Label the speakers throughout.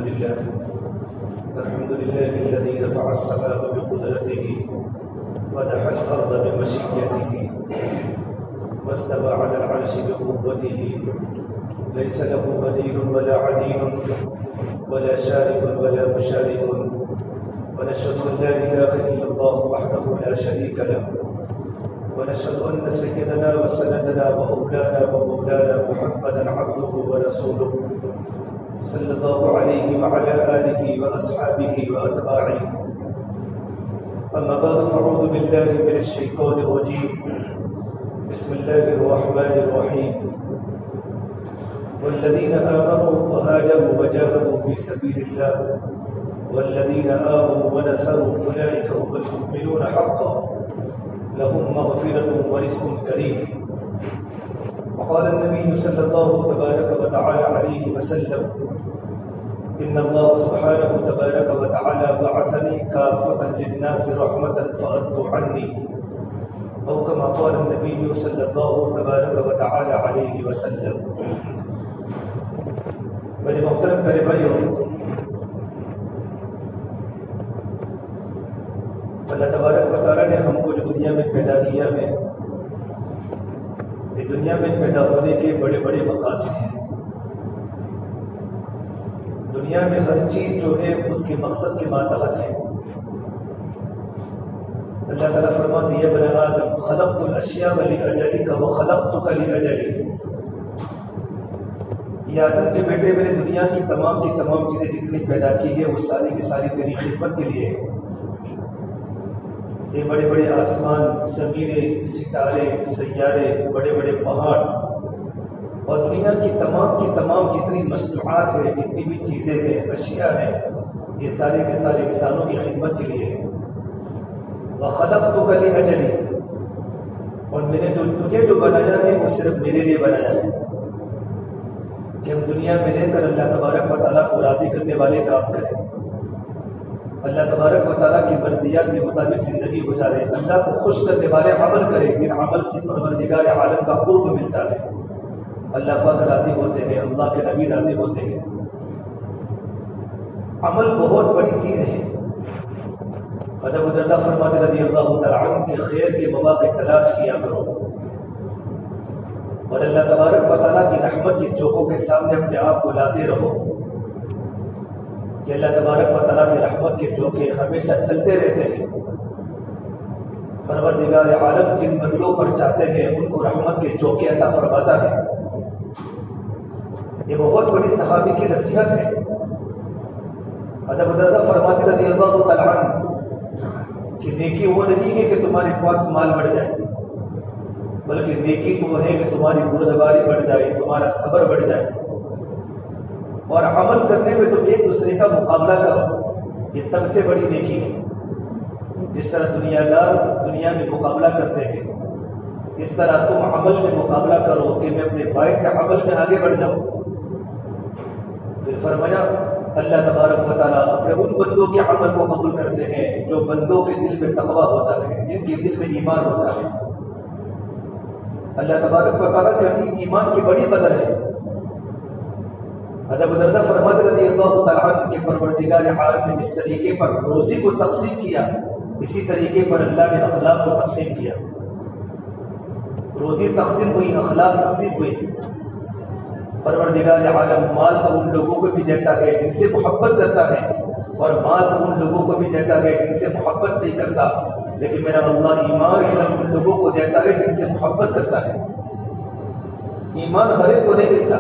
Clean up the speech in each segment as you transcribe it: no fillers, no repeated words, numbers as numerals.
Speaker 1: الحمد لله الذي رفع السماء بقدرته ودحى الأرض بمشيئته واستوى على العرش بقوته ليس له بديل ولا عديل ولا شارك ولا مشارك ونشهد أن لا إله إلا الله وحده لا شريك له ونشهد أن سيدنا وسندنا وأولانا ومولانا محمدا عبده ورسوله صلى الله عليه وعلى آله وأصحابه وأتباعه. أما بعد فأعوذ بالله من الشيطان الرجيم. بسم الله الرحمن الرحيم. والذين آمنوا وهاجروا وجاهدوا في سبيل الله والذين آووا ونصروا أولئك هم المؤمنون حقا لهم مغفرة ورزق كريم. وقال النبي صلى الله تبارك وتعالى عليه وسلم إن الله سبحانه تبارك وتعالى بعثني كافة للناس رحمة فأدوا عني أو كما قال النبي صلى الله تبارك وتعالى عليه وسلم. میرے محترم پیارے بھائیوں، اللہ تبارک و تعالیٰ نے ہم کو جو دنیا میں پیدا کیا ہے، یہ دنیا میں پیدا ہونے کے بڑے بڑے مقاصد ہیں. دنیا میں ہر چیز جو ہے اس کے مقصد کے ماتحت ہے. اللہ تعالیٰ فرماتے ہیں یا بنی آدم خلقت الاشیاء لأجلک وخلقتک لأجلی. یہ آدم کے بیٹے، میں نے دنیا کی تمام چیزیں جتنی پیدا کی ہے وہ ساری کی ساری تیری خدمت کے لیے ہے. یہ بڑے بڑے آسمان، زمینیں، ستارے، سیارے، بڑے بڑے پہاڑ اور دنیا کی تمام جتنی مصنوعات ہیں، جتنی بھی چیزیں ہیں، اشیاء ہیں، یہ سارے کے سارے انسانوں کی خدمت کے لیے ہے. وَخَلَقْتُكَ لِأَجَلِي، اور میں نے تجھے جو بنایا ہے وہ صرف میرے لیے بنایا ہے کہ ہم دنیا میں رہ کر اللہ تبارک و تعالیٰ کو راضی کرنے والے کام کریں، اللہ تبارک و تعالیٰ کی مرضیات کے مطابق زندگی گزارے، اللہ کو خوش کرنے والے عمل کریں جن عمل سے پروردگار عالم کا قرب ملتا ہے، اللہ پاک راضی ہوتے ہیں، اللہ کے نبی راضی ہوتے ہیں. عمل بہت بڑی چیز ہے. حضرت ابو درداء فرماتے رضی اللہ تعالیٰ عنہ کہ خیر کے مواقع تلاش کیا کرو اور اللہ تبارک و تعالیٰ کی رحمت کی چوکوں کے سامنے اپنے آپ کو لاتے رہو کہ اللہ تبارک و تعالیٰ کی رحمت کے چوکے ہمیشہ چلتے رہتے ہیں. پروردگار عالم جن بندوں پر چاہتے ہیں ان کو رحمت کے چوکے عطا فرماتا ہے. یہ بہت بڑی صحابی کی نصیحت ہے. حضرت ابو درداء فرماتے رضی اللہ تعالیٰ عنہ کہ نیکی وہ نہیں ہے کہ تمہارے پاس مال بڑھ جائے، بلکہ نیکی تو وہ ہے کہ تمہاری بردباری بڑھ جائے، تمہارا صبر بڑھ جائے اور عمل کرنے میں تم ایک دوسرے کا مقابلہ کرو. یہ سب سے بڑی نیکی ہے. جس طرح دنیا دار دنیا میں مقابلہ کرتے ہیں، اس طرح تم عمل میں مقابلہ کرو کہ میں اپنے بھائی سے عمل میں آگے بڑھ جاؤں. پھر فرمایا اللہ تبارک و تعالیٰ اپنے ان بندوں کے عمل کو قبول کرتے ہیں جو بندوں کے دل میں تقویٰ ہوتا ہے، جن کے دل میں ایمان ہوتا ہے. اللہ تبارک و تعالیٰ کے ایمان کی بڑی قدر ہے. حضرت ابو درداء فرماتے رضی اللہ تعالیٰ عنہ کہ پروردگار عالم نے جس طریقے پر روزی کو تقسیم کیا، اسی طریقے پر اللہ نے اخلاق کو تقسیم کیا. روزی تقسیم ہوئی، اخلاق تقسیم ہوئی. پروردگار عالم مال تو ان لوگوں کو بھی دیتا ہے جن سے محبت کرتا ہے، اور مال تو ان لوگوں کو بھی دیتا ہے جن سے محبت نہیں کرتا. لیکن میرا اللہ ایمان صرف ان لوگوں کو دیتا ہے جن سے محبت کرتا ہے. ایمان ہر ایک کو نہیں ملتا.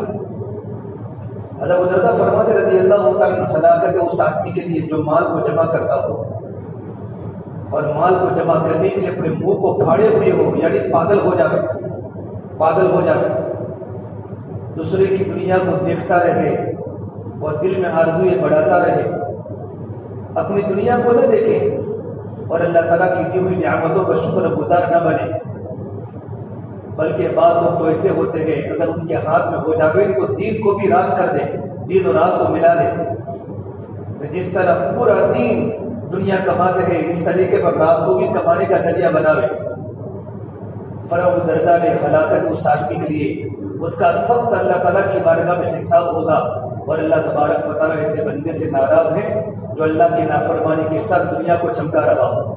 Speaker 1: حضرت ابو درداء فرماتے رضی اللہ تعالیٰ عنہ ہلاکت ہے اس آدمی کے لیے جو مال کو جمع کرتا ہو اور مال کو جمع کرنے کے لیے اپنے منہ کو پھاڑے ہوئے ہو، یعنی پاگل ہو جائے، دوسرے کی دنیا کو دیکھتا رہے اور دل میں آرزویں بڑھاتا رہے، اپنی دنیا کو نہ دیکھے اور اللہ تعالیٰ کی دی ہوئی نعمتوں کا شکر گزار نہ بنے، بلکہ بعض لوگ تو ایسے ہوتے ہیں اگر ان کے ہاتھ میں ہو جاوے تو دین کو بھی رات کر دے، دین و رات کو ملا دے. جس طرح پورا دین دنیا کماتے ہیں اس طریقے پر رات کو بھی کمانے کا ذریعہ بناوے. ابو درداء نے ہلاکت اس آدمی کے لیے اس کا سخت اللہ تعالیٰ کی بارگاہ میں حساب ہوگا اور اللہ تبارک و تعالیٰ ایسے بندے سے ناراض ہے جو اللہ کی نافرمانی کے ساتھ دنیا کو چمکا رہا ہو۔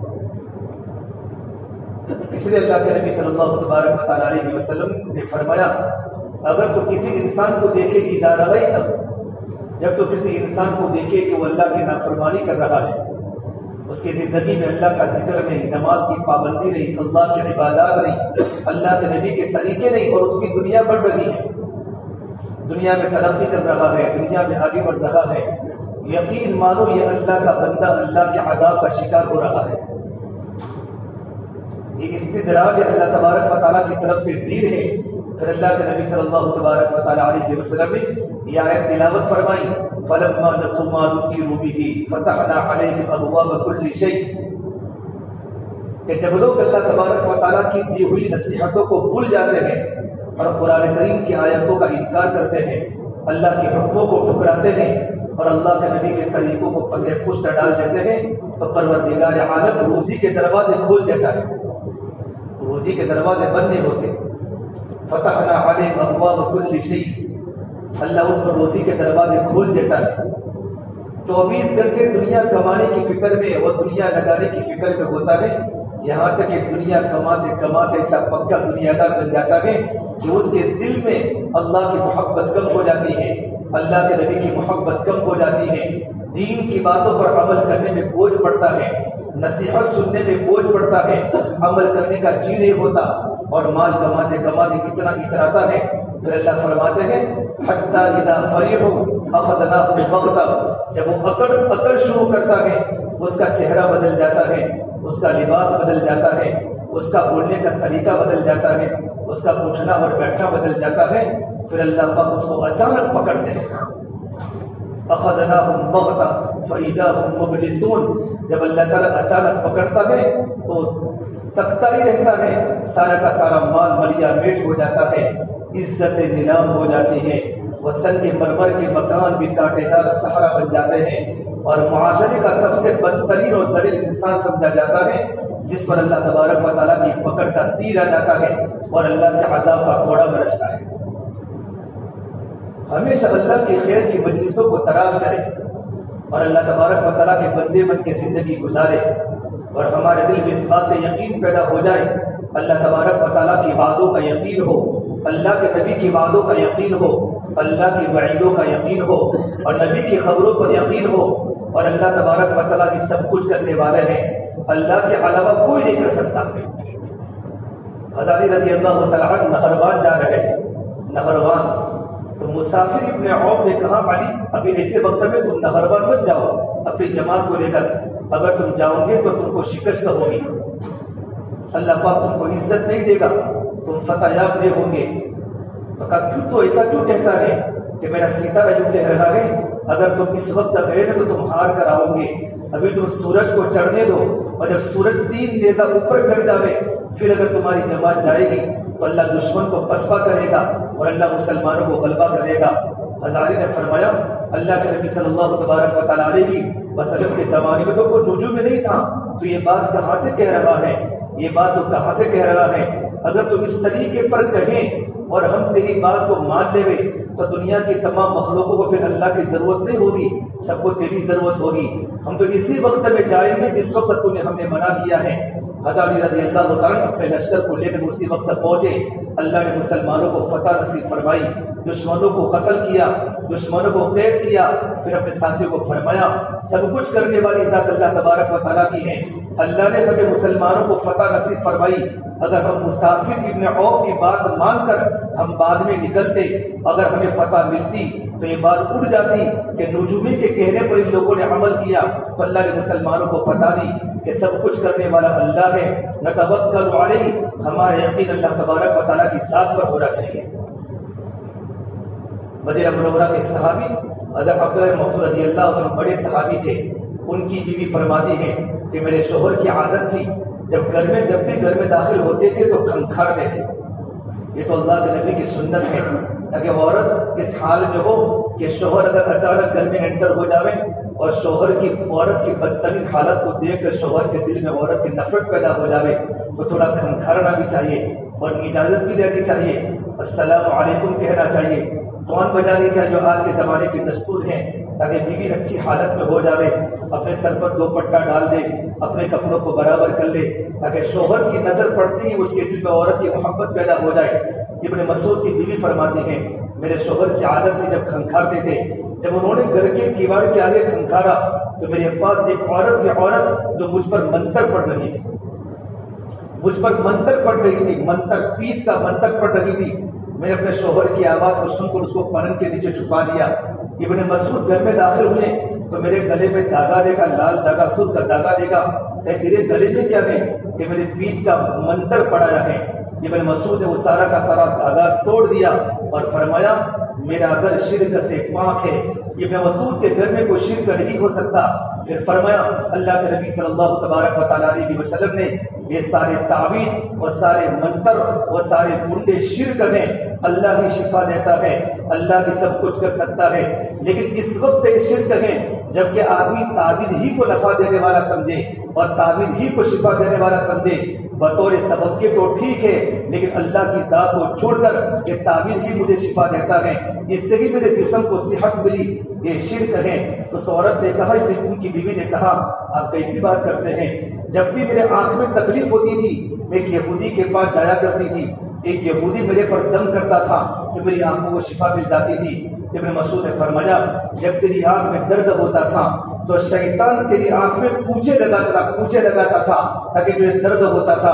Speaker 1: اس لیے اللہ کے نبی صلی اللہ تبارک و تعالیٰ علیہ وسلم نے فرمایا اگر تو کسی انسان کو دیکھے اذا رأیت، جب تو کسی انسان کو دیکھے کہ وہ اللہ کی نافرمانی کر رہا ہے، اس کی زندگی میں اللہ کا ذکر نہیں، نماز کی پابندی نہیں، اللہ کی عبادات نہیں، اللہ کے نبی کے طریقے نہیں، اور اس کی دنیا بڑھ رہی ہے، دنیا میں ترقی کر رہا ہے، دنیا میں آگے بڑھ رہا ہے، یقین مانو یہ اللہ کا بندہ اللہ کے عذاب کا شکار ہو رہا ہے۔ یہ استدراج اللہ تبارک و تعالیٰ کی طرف سے ڈیل ہے۔ پھر اللہ کے نبی صلی اللہ تبارک و تعالیٰ علیہ وسلم نے یہ آیت تلاوت فرمائی فَلَمَّا نَسُوا مَا ذُكِّرُوا بِهِ فَتَحْنَا عَلَيْهِمْ أَبْوَابَ كُلِّ شَيْءٍ، کہ جب لوگ اللہ تبارک و تعالیٰ کی دی ہوئی نصیحتوں کو بھول جاتے ہیں اور قرآن کریم کی آیتوں کا انکار کرتے ہیں، اللہ کے حکموں کو ٹھکراتے ہیں اور اللہ کے نبی کے طریقوں کو پس پشت ڈال دیتے ہیں، تو پروردگار عالم روزی کے دروازے کھول دیتا ہے، روزی کے دروازے بند نہیں ہوتے۔ فتحنا علیہم ابواب کل شیء، اللہ اس پر روزی کے دروازے کھول دیتا ہے۔ 24 گھنٹے دنیا کمانے کی فکر میں اور دنیا لگانے کی فکر میں ہوتا ہے، یہاں تک کہ دنیا کماتے کماتے ایسا پکا دنیا دار بن جاتا ہے کہ اس کے دل میں اللہ کی محبت کم ہو جاتی ہے، اللہ کے نبی کی محبت کم ہو جاتی ہے، دین کی باتوں پر عمل کرنے میں بوجھ پڑتا ہے، نصیحت سننے میں بوجھ پڑتا ہے، عمل کرنے کا جی نہیں ہوتا، اور مال کماتے کماتے اتنا اتراتا ہے۔ پھر اللہ فرماتے ہیں حتی اذا فرحوا اخذناهم بغتہ، جب وہ اکڑ شروع کرتا ہے، اس کا چہرہ بدل جاتا ہے، اس کا لباس بدل جاتا ہے، اس کا بولنے کا طریقہ بدل جاتا ہے، اس کا اٹھنا اور بیٹھنا بدل جاتا ہے، پھر اللہ پاک اس کو اچانک پکڑتے ہیں۔ اخذناهم بغتہ فاذا هم مبلسون، جب اللہ تعالیٰ اچانک پکڑتا ہے تو تکتا ہی رہتا ہے، سارا کا سارا مال ملیا میٹ ہو جاتا ہے، عزت نیلام ہو جاتی ہے، وہ سنگ مرمر کے مکان بھی کانٹے دار صحرا بن جاتے ہیں، اور معاشرے کا سب سے بدترین اور ذلیل انسان سمجھا جاتا ہے، جس پر اللہ تبارک و تعالیٰ کی پکڑ کا تیر آ جاتا ہے اور اللہ کے عذاب کا کوڑا برستا ہے۔ ہمیشہ اللہ کی خیر کی مجلسوں کو تلاش کرے اور اللہ تبارک و تعالیٰ کے بندے بن کے زندگی گزارے، اور ہمارے دل میں اس بات کا یقین پیدا ہو جائے، اللہ تبارک و تعالیٰ کی وعدوں کا یقین ہو، اللہ کے نبی کی وعدوں کا یقین ہو، اللہ کی وعیدوں کا یقین ہو، اور نبی کی خبروں پر یقین ہو، اور اللہ تبارک و تعالیٰ بھی سب کچھ کرنے والے ہیں، اللہ کے علاوہ کوئی نہیں کر سکتا۔ حضرت رضی اللہ تعالیٰ عنہ نہروان جا رہے ہیں، نہروان، تو مسافر ابن عوف نے کہا علی ابھی ایسے وقت میں تم نہروان مت جاؤ اپنی جماعت کو لے کر، اگر تم جاؤ گے تو تم کو شکست ہوگی، اللہ پاک تم کو عزت نہیں دے گا، تم فتح یاب نہیں ہوں گے۔ تو کہا کیوں، تو ایسا کیوں کہتا ہے کہ میرا ستارہ یوں کہہ رہا ہے اگر تم اس وقت گئے نا تو تم ہار کر آؤ گے، ابھی تم سورج کو چڑھنے دو، اور جب سورج 3 نیزہ اوپر چڑھ جاوے پھر اگر تمہاری جماعت جائے گی تو اللہ دشمن کو پسپا کرے گا اور اللہ مسلمانوں کو غلبہ کرے گا۔ ہزاری نے فرمایا اللہ کے نبی صلی اللہ تبارک و تعالیٰ علیہ وسلم کے زمانے میں تو کوئی نجوم میں نہیں تھا، تو یہ بات کہاں سے کہہ رہا ہے، یہ بات تو کہاں سے کہہ رہا ہے، اگر تم اس طریقے پر کہیں اور ہم تیری بات کو مان لے تو دنیا کی تمام مخلوقوں کو پھر اللہ کی ضرورت نہیں ہوگی، سب کو تیری ضرورت ہوگی، ہم تو اسی وقت میں جائیں گے جس وقت تو نے ہم نے منع کیا ہے۔ حضرت علی رضی اللہ تعالیٰ اپنے لشکر کو لے کر اسی وقت تک پہنچے، اللہ نے مسلمانوں کو فتح نصیب فرمائی، دشمنوں کو قتل کیا، دشمنوں کو قید کیا، پھر اپنے ساتھیوں کو فرمایا سب کچھ کرنے والی ذات اللہ تبارک و تعالیٰ کی ہے، اللہ نے ہمیں مسلمانوں کو فتح نصیب فرمائی، اگر ہم مسافر ابن عوف کی بات مان کر ہم بعد میں نکلتے، اگر ہمیں فتح ملتی تو یہ بات اڑ جاتی کہ نجومی کے کہنے پر ان لوگوں نے عمل کیا، تو اللہ نے مسلمانوں کو فتح دی کہ سب کچھ کرنے والا اللہ ہے، نتوکل علیہ، ہمارا یقین اللہ تبارک و تعالیٰ کی ذات پر ہونا چاہیے۔ مدینہ منورہ کے ایک صحابی حضرت عبداللہ بن مسعود رضی اللہ عنہ بڑے صحابی تھے، ان کی بیوی فرماتی ہے کہ میرے شوہر کی عادت تھی جب بھی گھر میں داخل ہوتے تھے تو کھنکھاڑتے تھے، یہ تو اللہ کے نبی کی سنت ہے تاکہ عورت اس حال میں ہو کہ شوہر اگر اچانک گھر میں انٹر ہو جاوے اور شوہر کی عورت کی بدترین حالت کو دیکھ کر شوہر کے دل میں عورت کی نفرت پیدا ہو جاوے تو تھوڑا کھنکھاڑنا بھی چاہیے اور اجازت بھی دینی چاہیے، السلام علیکم کہنا چاہیے، کون بجا نہیں چاہے جو آج کے زمانے کے دستور ہیں، تاکہ بیوی اچھی حالت میں ہو جاوے، اپنے سر پر دوپٹہ ڈال دے، اپنے کپڑوں کو برابر کر لے، تاکہ شوہر کی نظر پڑتی ہی اس کے دل میں عورت کی محبت پیدا ہو جائے۔ ابن مسعود کی بیوی فرماتی ہیں میرے شوہر کی عادت تھی جب کھنکھارتے تھے، جب انہوں نے گھر کے کیواڑ کے آگے کھنکھارا تو میرے پاس ایک عورت جو مجھ پر منتر پڑھ رہی تھی، مجھ پر منتر پڑھ رہی تھی، منتر پیت کا منتر پڑھ رہی تھی۔ میں نے اپنے شوہر کی آواز کو سن کر اس کو پلنگ کے نیچے چھپا دیا۔ ابن مسعود گھر میں داخل ہوئے تو میرے گلے میں دھاگا دیکھا، لال دھاگا، سر کا دھاگا دیکھا، کہ تیرے گلے میں کیا ہے؟ کہ میرے پیت کا منتر پڑھایا ہے۔ ابن مسعود نے وہ سارا کا سارا دھاگا توڑ دیا اور فرمایا میرا گھر شرک سے پاک ہے، ابن مسعود کے گھر میں کوئی شرک نہیں ہو سکتا۔ پھر فرمایا اللہ کے نبی صلی اللہ تبارک و تعالیٰ علیہ وسلم نے یہ سارے تعویذ اور سارے منتر اور سارے کنڈے شرک ہیں، اللہ ہی شفا دیتا ہے، اللہ ہی سب کچھ کر سکتا ہے، لیکن اس وقت یہ شرک ہے جبکہ آدمی تعویذ ہی کو نفع دینے والا سمجھے اور تعویذ ہی کو شفا دینے والا سمجھے، بطور سبب کے تو ٹھیک ہے، لیکن اللہ کی ذات کو چھوڑ کر یہ تعویذ ہی مجھے شفا دیتا ہے، اس سے ہی میرے جسم کو صحت ملی، یہ شرک ہے۔ اس عورت نے کہا، ان کی بیوی نے کہا آپ کیسی بات کرتے ہیں؟ جب بھی میرے آنکھ میں تکلیف ہوتی تھی میں ایک یہودی کے پاس جایا کرتی تھی، ایک یہودی میرے پر دم کرتا تھا تو میری آنکھوں کو شفا مل جاتی تھی۔ ابن مسعود نے فرمایا جب تیری آنکھ میں درد ہوتا تھا تو شیطان تیری آنکھ میں کوچے لگاتا تھا تاکہ تجھے درد ہوتا تھا،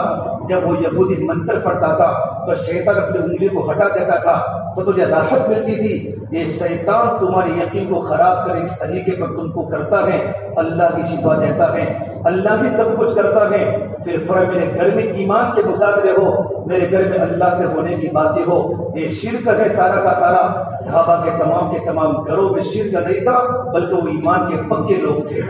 Speaker 1: جب وہ یہودی منتر پڑھتا تھا تو شیطان اپنی انگلی کو ہٹا دیتا تھا تو تجھے راحت ملتی تھی۔ یہ شیطان تمہارے یقین کو خراب کرے اس طریقے پر تم کو کرتا ہے، اللہ کی شفا دیتا ہے، اللہ ہی سب کچھ کرتا ہے۔ پھر فرمایا میرے گھر میں ایمان کے مظاہرے ہو، میرے گھر میں اللہ سے ہونے کی باتیں ہو، یہ شرک ہے سارا کا سارا۔ صحابہ کے تمام گھروں میں شرک نہیں تھا بلکہ وہ ایمان کے پکے لوگ تھے۔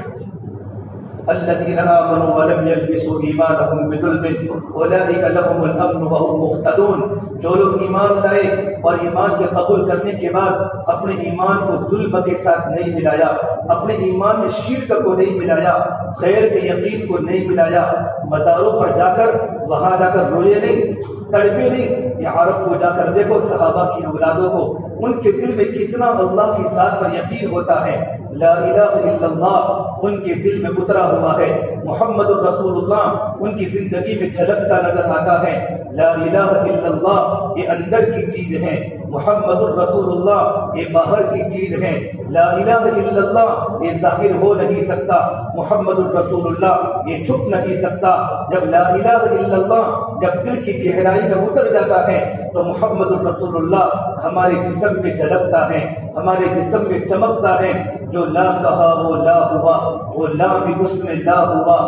Speaker 1: الذين آمنوا ولم يلبسوا ایمانهم بظلم اولئک لهم الامن وهم مهتدون، جو لوگ ایمان لائے اور ایمان کے قبول کرنے کے بعد اپنے ایمان کو ظلم کے ساتھ نہیں ملایا، اپنے ایمان میں شرک کو نہیں ملایا، خیر کے یقین کو نہیں ملایا، مزاروں پر جا کر وہاں جا کر روئے نہیں، تڑپے نہیں۔ یہ عرب کو جا کر دیکھو، صحابہ کی اولادوں کو، ان کے دل میں کتنا اللہ کی ذات پر یقین ہوتا ہے، لا الہ الا اللہ ان کے دل میں اترا ہوا ہے، محمد الرسول اللہ ان کی زندگی میں جھلکتا نظر آتا ہے۔ لا الہ الا اللہ یہ اندر کی چیز ہے، محمد الرسول اللہ یہ باہر کی چیز ہے۔ لا الہ الا اللہ یہ ظاہر ہو نہیں سکتا، محمد الرسول اللہ یہ چھپ نہیں سکتا۔ جب لا الہ الا اللہ جب دل کی گہرائی میں اتر جاتا ہے تو محمد الرسول اللہ ہمارے جسم میں جھلکتا ہے، ہمارے جسم میں چمکتا ہے۔ جو لا کہا وہ لا ہوا، وہ لا بھی اس میں لا ہوا،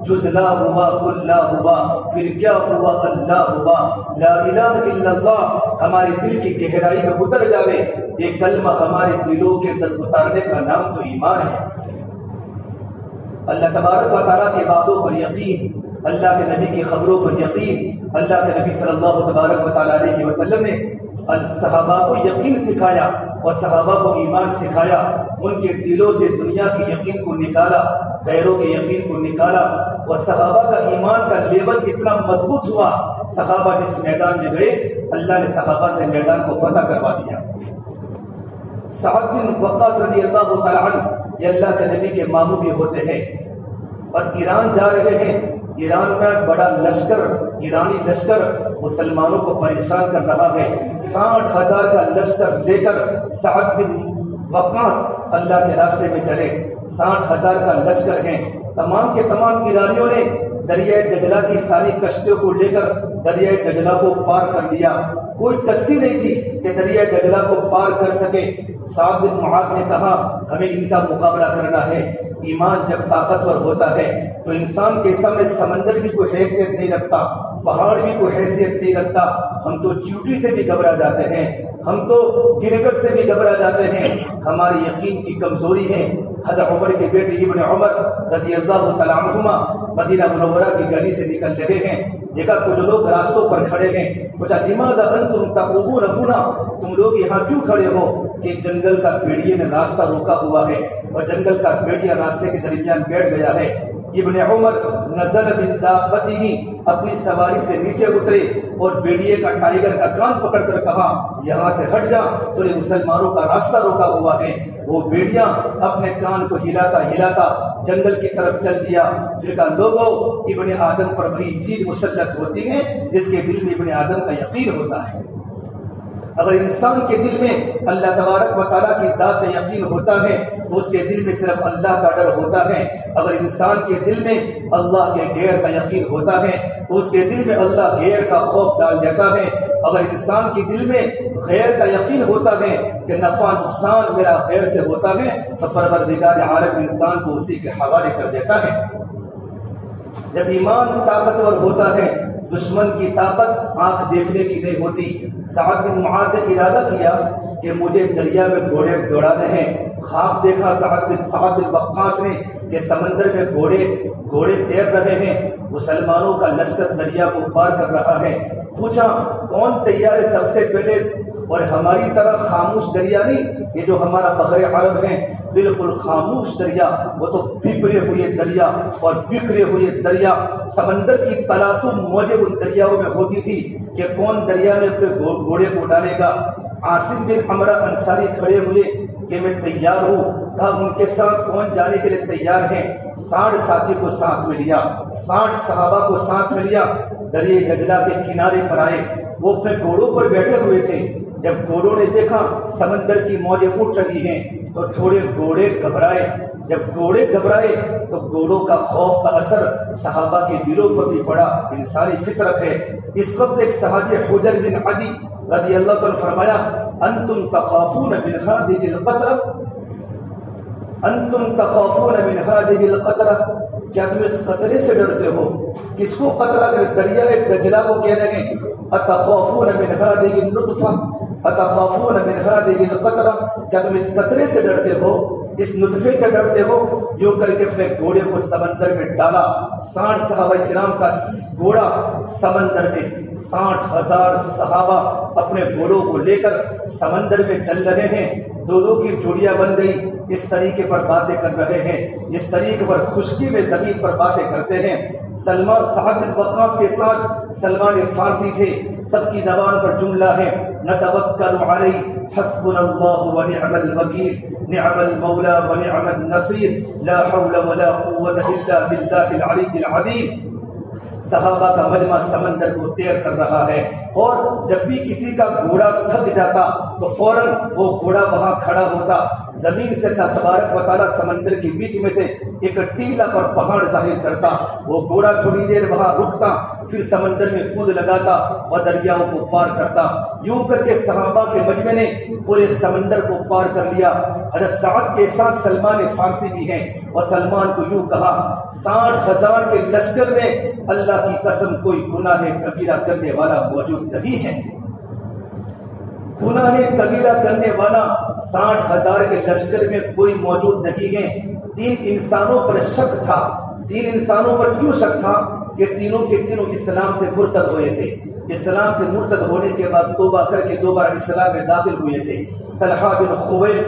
Speaker 1: جز لا ہوا کل لا ہوا، پھر کیا ہوا اللہ ہوا۔ لا الہ الا اللہ ہمارے دل کی گہرائی میں اتر جاوے، یہ کلمہ ہمارے دلوں کے اندر اتارنے کا نام تو ایمان ہے۔ اللہ تبارک و تعالیٰ کے وعدوں پر یقین، اللہ کے نبی کی خبروں پر یقین، اللہ کے نبی صلی اللہ تبارک و تعالیٰ علیہ وسلم نے صحابہ کو یقین سکھایا اور صحابہ کو ایمان سکھایا، ان کے دلوں سے دنیا کے یقین کو نکالا، غیروں کے یقین کو نکالا، اور صحابہ کا ایمان کا لیول اتنا مضبوط ہوا، صحابہ جس میدان میں گئے اللہ نے صحابہ سے میدان کو فتح کروا دیا۔ سعد بن وقاص رضی اللہ تعالیٰ عنہ یہ اللہ کے نبی کے ماموں بھی ہوتے ہیں اور ایران جا رہے ہیں۔ ایران میں بڑا لشکر، ایرانی لشکر مسلمانوں کو پریشان کر رہا ہے۔ 60,000 کا لشکر لے کر سعد بن وقاص اللہ کے راستے میں چلے۔ 60,000 کا لشکر ہے، تمام کے تمام ایرانیوں نے دریائے دجلہ کی ساری کشتیوں کو لے کر دریائے دجلہ کو پار کر لیا، کوئی کشتی نہیں تھی کہ دریائے دجلہ کو پار کر سکے۔ سعد بن معاذ نے کہا ہمیں ان کا مقابلہ کرنا ہے۔ ایمان جب طاقتور ہوتا ہے تو انسان کے سامنے سمندر بھی کوئی حیثیت نہیں رکھتا، پہاڑ بھی کوئی حیثیت نہیں رکھتا۔ ہم تو چیوٹی سے بھی گھبرا جاتے ہیں، ہم تو گرگٹ سے بھی گھبرا جاتے ہیں، ہماری یقین کی کمزوری ہے۔ حضرت عمر کے بیٹے ابن عمر رضی اللہ تعالیٰ عنہما مدینہ منورہ کی گلی سے نکل رہے ہیں، دیکھا کچھ لوگ راستوں پر کھڑے ہیں، پوچھا لماذا انتم تقومون هنا، تم لوگ یہاں کیوں کھڑے ہو؟ کہ جنگل کا بھیڑیے نے راستہ روکا ہوا ہے اور جنگل کا بھیڑیا راستے کے درمیان بیٹھ گیا ہے۔ ابن عمر نزل من دابتہ اپنی سواری سے نیچے اترے اور بیڑیے کا ٹائیگر کا کان پکڑ کر کہا یہاں سے ہٹ جا، تو نے مسلمانوں کا راستہ روکا ہوا ہے۔ وہ بیڑیا اپنے کان کو ہلاتا ہلاتا جنگل کی طرف چل دیا۔ پھر کہا لوگوں، ابن آدم پر وہی چیز مسلط ہوتی ہے جس کے دل میں ابن آدم کا یقین ہوتا ہے۔ اگر انسان کے دل میں اللہ تبارک و تعالیٰ کی ذات کا یقین ہوتا ہے تو اس کے دل میں صرف اللہ کا ڈر ہوتا ہے۔ اگر انسان کے دل میں اللہ کے غیر کا یقین ہوتا ہے تو اس کے دل میں اللہ غیر کا خوف ڈال دیتا ہے۔ اگر انسان کے دل میں غیر کا یقین ہوتا ہے کہ نفع نقصان میرا غیر سے ہوتا ہے تو پروردگار عالم انسان کو اسی کے حوالے کر دیتا ہے۔ جب ایمان طاقتور ہوتا ہے، دشمن کی طاقت آنکھ دیکھنے کی نہیں ہوتی۔ سعد بن معاذ نے ارادہ کیا کہ مجھے دریا میں گھوڑے دوڑانے ہیں۔ خواب دیکھا سعد بن وقاص نے کہ سمندر میں گھوڑے تیر رہے ہیں، مسلمانوں کا لشکر دریا کو پار کر رہا ہے۔ پوچھا کون تیار ہے سب سے پہلے؟ اور ہماری طرح خاموش دریا نہیں، یہ جو ہمارا بحر عرب ہے بالکل خاموش دریا، وہ تو بکھرے ہوئے دریا اور بکھرے ہوئے دریا، سمندر کی تلاطم موجیں ان دریاؤں میں ہوتی تھی کہ کون دریا میں اپنے گھوڑے کو ڈالے گا۔ عاصم بن عمرہ انصاری کھڑے ہوئے کہ میں تیار ہوں۔ کہا ان کے ساتھ کون جانے کے لیے تیار ہیں؟ 60 ساتھی کو ساتھ میں لیا، 60 صحابہ کو ساتھ میں لیا، دریائے دجلہ کے کنارے پر آئے۔ وہ اپنے گھوڑوں پر بیٹھے ہوئے تھے۔ جب گھوڑوں نے دیکھا سمندر کی موجیں اٹھ رہی ہیں تو تھوڑے گھوڑے گھبرائے۔ جب گھوڑے گھبرائے تو گھوڑوں کا خوف کا اثر صحابہ کے دلوں پر بھی پڑا، انسانی فطرت ہے۔ اس وقت ایک صحابی حجر بن عدی رضی اللہ تعالیٰ فرمایا انتم تخافون من هذه القطرہ، انتم تخافون من هذه القطرہ، کیا تم اس قطرے سے ڈرتے ہو؟ کس کو قطرہ؟ دریا دجلہ کو کہنے لگے اتخافون من هذه النطفہ، اتخافون من هذه القطرہ، کیا تم اس قطرے سے ڈرتے ہو، اس نطفے سے ڈرتے ہو؟ یوں کر کے اپنے گھوڑے کو سمندر میں ڈالا۔ 60 صحابہ کرام کا گھوڑا سمندر میں، 60,000 صحابہ اپنے گھوڑوں کو لے کر سمندر میں چل رہے ہیں۔ دو کی جوڑیاں بن گئی، اس طریقے پر باتیں کر رہے ہیں، اس طریقے پر خشکی میں زمین پر باتیں کرتے ہیں۔ سعد بن وقاص کے ساتھ سلمان فارسی تھے، سب کی زبان پر جملہ ہے نتوکل علیہ حسبنا اللہ ونعم الوکیل نعم المولا ونعم النصیر لا حول ولا قوت الا باللہ العلی العظیم۔ صحابہ کا مجمع سمندر کو تیر کر رہا ہے، اور جب بھی کسی کا گھوڑا تھک جاتا تو فوراً وہ گھوڑا وہاں کھڑا ہوتا۔ زمین سے اللہ تبارک و تعالیٰ سمندر کے بیچ میں سے ایک ٹیلا پر پہاڑ ظاہر کرتا، وہ گھوڑا تھوڑی دیر وہاں رکتا، پھر سمندر میں کود لگاتا اور دریاؤں کو پار کرتا۔ یوں کر کے صحابہ کے مجمع نے پورے سمندر کو پار کر لیا۔ حضرت سعد کے ساتھ سلمان فارسی بھی ہیں، اور سلمان کو یوں کہا 60,000 کے لشکر میں اللہ کی قسم کوئی گناہ کبیرہ کرنے والا موجود نہیں ہے۔ گناہ کبیرہ کرنے والا 60,000 کے لشکر میں کوئی موجود نہیں ہے۔ 3 انسانوں پر شک تھا۔ 3 انسانوں پر کیوں شک تھا؟ کہ تینوں کے تینوں اسلام سے مرتد ہوئے تھے۔ اسلام سے مرتد ہونے کے بعد توبہ کر کے دوبارہ اسلام میں داخل ہوئے تھے۔ طلحہ بن خویل،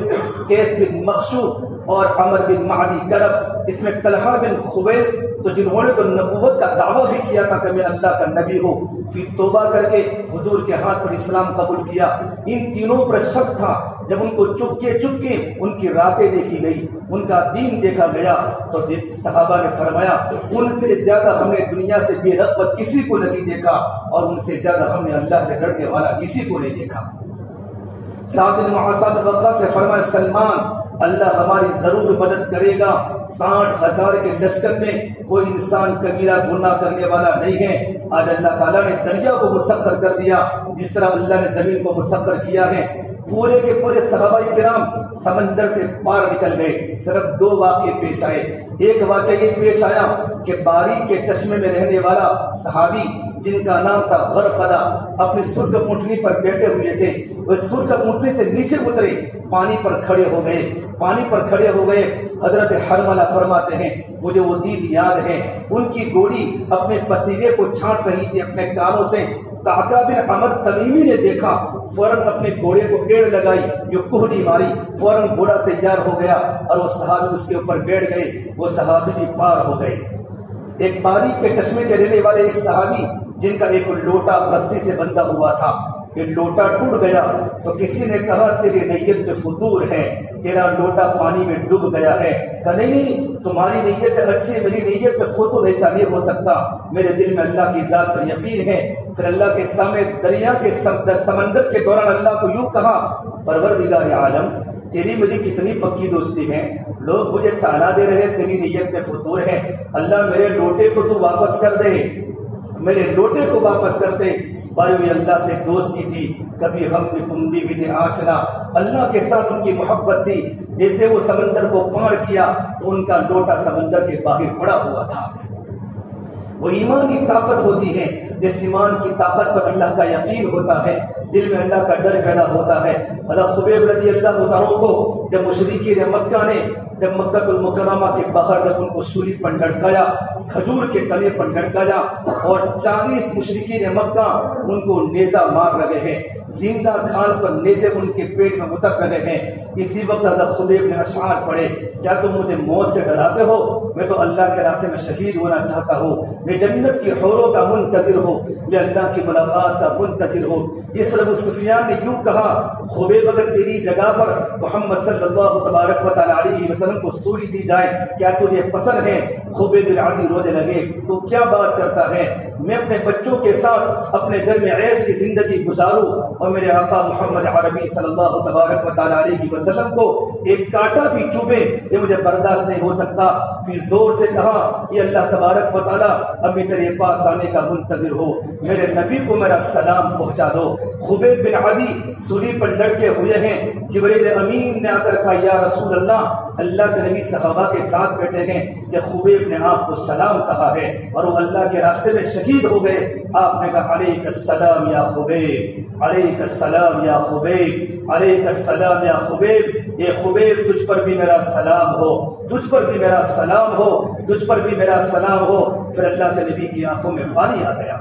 Speaker 1: قیس بن مخشوم اور عمر بن معدی کرب۔ اس میں طلحہ بن خویل تو جنہوں نے تو نبوت کا دعویٰ بھی کیا تھا کہ میں اللہ کا نبی ہوں، پھر توبہ کر کے حضور کے ہاتھ پر اسلام قبول کیا۔ ان تینوں پر شک تھا۔ جب ان کو چپکے ان کی راتیں دیکھی گئی، ان کا دین دیکھا گیا، تو صحابہ نے فرمایا ان سے زیادہ ہم نے دنیا سے بے رغبت کسی کو نہیں دیکھا، اور ان سے زیادہ ہم نے اللہ سے ڈرنے والا کسی کو نہیں دیکھا۔ سعد بن معاذ بن وقاص سے فرمایا سلمان اللہ ہماری ضرور مدد کرے گا۔ 60,000 کے لشکر میں کوئی انسان کبیرہ گناہ کرنے والا نہیں ہے۔ آج اللہ تعالیٰ نے دریا کو مسخر کر دیا جس طرح اللہ نے زمین کو مسخر کیا ہے۔ پورے کے پورے صحابہ کرام سمندر سے پار نکل گئے۔ صرف 2 واقعے پیش آئے۔ ایک واقعہ یہ پیش آیا کہ باری کے چشمے میں رہنے والا صحابی جن کا نام تھا غرقدہ اپنی سرخ اونٹنی پر بیٹھے ہوئے تھے، وہ سرخ اونٹنی سے نیچے اترے، پانی پر کھڑے ہو گئے۔ حضرت حرملہ فرماتے ہیں مجھے وہ دن یاد ہے، ان کی گھوڑی اپنے پسینے کو چھانٹ رہی تھی اپنے کانوں سے۔ قعقاع بن عمرو تمیمی نے دیکھا، فوراً اپنے گھوڑے کو ایڑ لگائی، جو کوہنی ماری، فوراً گھوڑا تیار ہو گیا اور وہ صحابی اس کے اوپر بیٹھ گئے، وہ صحابی بھی پار ہو گئے۔ ایک باری کے چشمے کے رہنے والے ایک صحابی جن کا ایک لوٹا رسی سے بندھا ہوا تھا، کہ لوٹا ٹوٹ گیا تو کسی نے کہا تیری نیت میں فطور ہے، تیرا لوٹا پانی میں ڈوب گیا ہے. کہ نہیں، تمہاری نیت اچھی، میری نیت میں فطور، ایسا نہیں ہو سکتا، میرے دل میں اللہ کی ذات پر یقین ہے. پھر اللہ کے سامنے دریا کے سمندر کے دوران اللہ کو یوں کہا، پروردگار عالم تیری میری کتنی پکی دوستی ہے، لوگ مجھے تانا دے رہے تیری نیت میں فطور ہے، اللہ میرے لوٹے کو تو واپس کر دے، میرے لوٹے کو واپس کر دے. بھائیو یہ اللہ سے دوستی تھی، کبھی ہم بھی تم بھی تھے آشنا. اللہ کے ساتھ ان کی محبت تھی. جیسے وہ سمندر کو پار کیا تو ان کا لوٹا سمندر کے باہر پڑا ہوا تھا. وہ ایمان کی طاقت ہوتی ہے، جس ایمان کی طاقت پر اللہ کا یقین ہوتا ہے، دل میں اللہ کا ڈر پیدا ہوتا ہے. حضرت خبیب رضی اللہ عنہ کو جب مشرکین مکہ نے جب مکہ المکرمہ کے باہر جب ان کو سولی پر لٹکایا، کھجور کے تنے پر لٹکایا، اور 40 مشرکین مکہ ان کو نیزہ مار رہے ہیں، زندہ کھال پر نیزے ان کے پیٹ میں اتر رہے ہیں. اسی وقت حضرت خبیب نے اشعار پڑھے، کیا تم مجھے موت سے ڈراتے ہو؟ میں تو اللہ کے راستے میں شہید ہونا چاہتا ہوں، میں جنت کی حوروں کا منتظر ہوں، میں اللہ کی ملاقات کا منتظر ہوں. اس ابو سفیان نے یوں کہا، خبیب اگر تیری جگہ پر محمد صلی اللہ تبارک و تعالی علیہ وسلم کو سولی دی جائے کیا تجھے پسند ہے؟ خبیب بن عدی رونے لگے، تو کیا بات کرتا ہے، میں اپنے بچوں کے ساتھ اپنے گھر میں عیش کی زندگی گزاروں اور میرے آقا محمد عربی صلی اللہ تبارک و تعالی علیہ وسلم کو ایک کانٹا بھی چوبے، یہ مجھے برداشت نہیں ہو سکتا. پھر زور سے کہا، یہ اللہ تبارک و تعالی ابھی تیرے پاس آنے کا منتظر ہو، میرے نبی کو میرا سلام پہنچا دو. خبیب بن عدی سولی پر لڑکے ہوئے ہیں. جبریل امین نے آ کر کہا، یا رسول اللہ کے نبی صحابہ کے ساتھ بیٹھے ہیں کہ خبیب نے آپ کو سلام کہا ہے اور وہ اللہ کے راستے میں شہید ہو گئے. آپ نے کہا، علیک السلام یا خبیب، علیک السلام یا خبیب، علیک السلام یا خبیب. یہ خبیب تجھ پر بھی میرا سلام ہو، تجھ پر بھی میرا سلام ہو، تجھ پر بھی میرا سلام ہو. پھر اللہ کے نبی کی آنکھوں میں پانی آ گیا.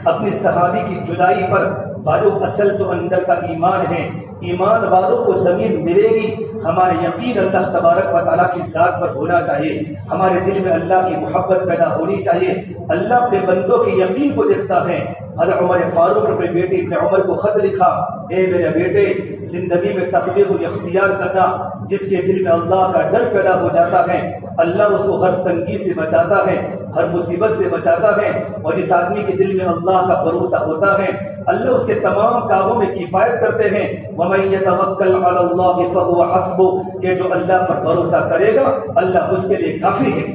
Speaker 1: اپنی صحابی کی جدائی پر بھائیو اصل تو اندر کا ایمان ہے. ایمان والوں کو زمین ملے گی، ہمارے یقین اللہ تبارک و تعالیٰ کی ذات پر ہونا چاہیے، ہمارے دل میں اللہ کی محبت پیدا ہونی چاہیے. اللہ اپنے بندوں کے یقین کو دیکھتا ہے. حضرت عمر فاروق نے اپنے بیٹے ابن عمر کو خط لکھا، اے میرے بیٹے، زندگی میں تقوی کو اختیار کرنا. جس کے دل میں اللہ کا ڈر پیدا ہو جاتا ہے، اللہ اس کو ہر تنگی سے بچاتا ہے، ہر مصیبت سے بچاتا ہے. اور جس آدمی کے دل میں اللہ کا بھروسہ ہوتا ہے، اللہ اس کے تمام کاموں میں کفایت کرتے ہیں. وَمَن يَتَوَكَّلْ عَلَى اللَّهِ فَهُوَ حَسْبُهُ، کہ جو اللہ پر بھروسہ کرے گا اللہ اس کے لیے کافی ہے.